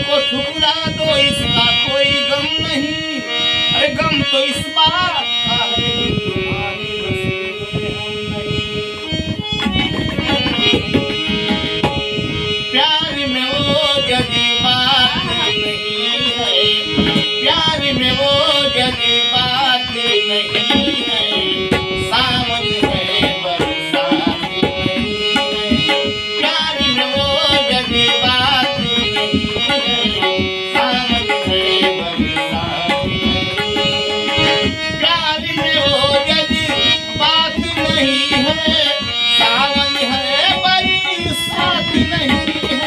को ठुकरा दो इसका कोई गम नहीं। अरे गम तो इस बात का है कि तुम्हारी नसीब में हम नहीं। प्यार में वो जज्बात नहीं है, प्यार में वो जज्बात नहीं है। सावन है बरसात नहीं है, प्यार में वो जज्बात नहीं है। सावन है बरसात नहीं है, प्यार में वो जज्बात नहीं है। सावन है बरसात नहीं है,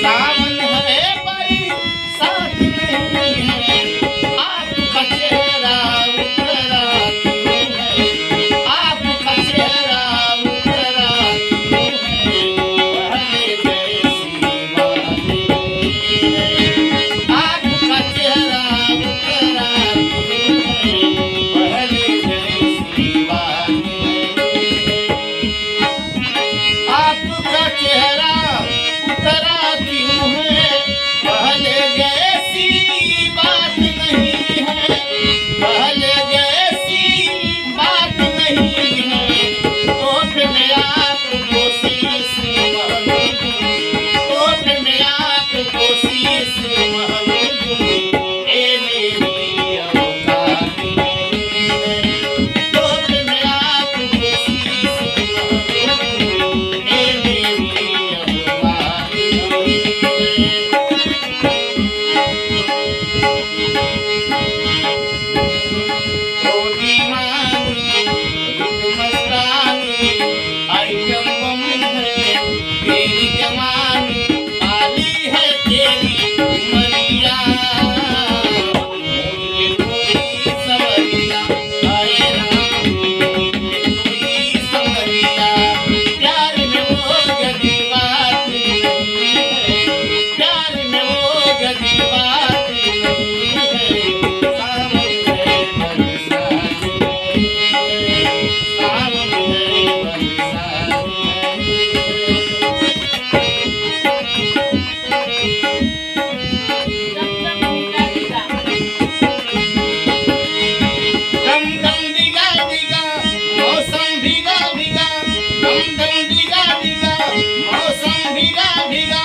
सावन है बरसात नहीं है। आपका चेहरा उतरा क्यों है, आपका चेहरा उतरा क्यों है। पहले जैसी बात नहीं है, आपका चेहरा उतरा क्यों है। पहले जैसी बात नहीं है, आपका चेहरा उतरा क्यों है। पहले जैसी बात नहीं है, पहले जैसी बात नहीं है। होठ में आपको शीश महल दूं, होठ में आपको शीश महल दूं। ए मेरी औकात नहीं है, होठ में आपको शीश महल दूं। ए मेरी औकात नहीं है। ओ दीवानी रुत मस्तानी आइटम बम है तेरी जवानी, आली है तेरी उमरिया। मुझे कोई सवरिया आए राम, मुझे कोई सवरिया। प्यार में वो जज्बात नहीं है, प्यार में वो जज्बात नहीं है। सावन है बरसात नहीं है, सावन है बरसात नहीं है। दम दम दिगा दिगा मौसम भीगा भीगा, दम दम दिगा दिगा मौसम भीगा भीगा।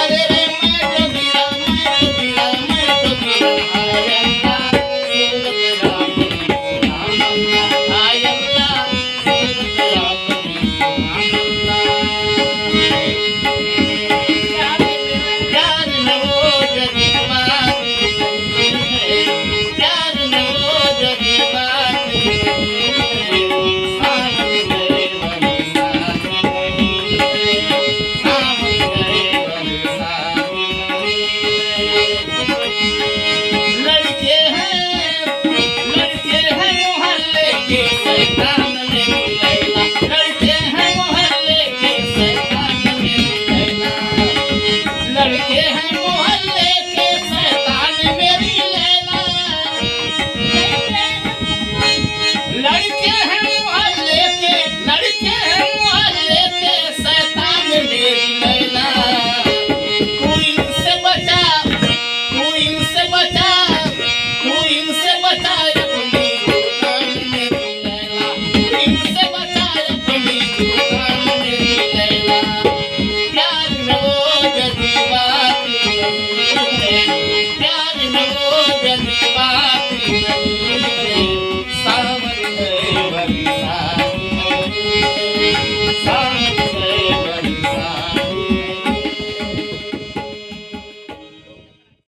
अरे रे मैं तो गिरा, मैं तो गिरा, मैं तो गिरा। हाय अल्लाह सूरत रात में सुभान अल्लाह, हाय अल्लाह सूरत रात में सुभान अल्लाह। प्यार में वो जज्बात नहीं है, प्यार में वो जज्बात नहीं है। सावन है बरसात नहीं है, सावन है बरसात नहीं है। लड़के हैं मोहल्ले के शैतान मेरी लैला, लड़के हैं मोहल्ले के शैतान मेरी लैला। लड़के हैं मोहल्ले के शैतान मेरी लैला, लड़के हैं मोहल्ले के, लड़के हैं मोहल्ले के शैतान मेरी लैला। तू इनसे बचा, तू इनसे बचा, तू इनसे बचा अपनी दुकान मेरी लैला। तू इनसे बचा अपनी दुकान मेरी लैला। प्यार में वो जज्बात नहीं है, प्यार में वो जज्बात नहीं है। सावन है बरसात नहीं है, सावन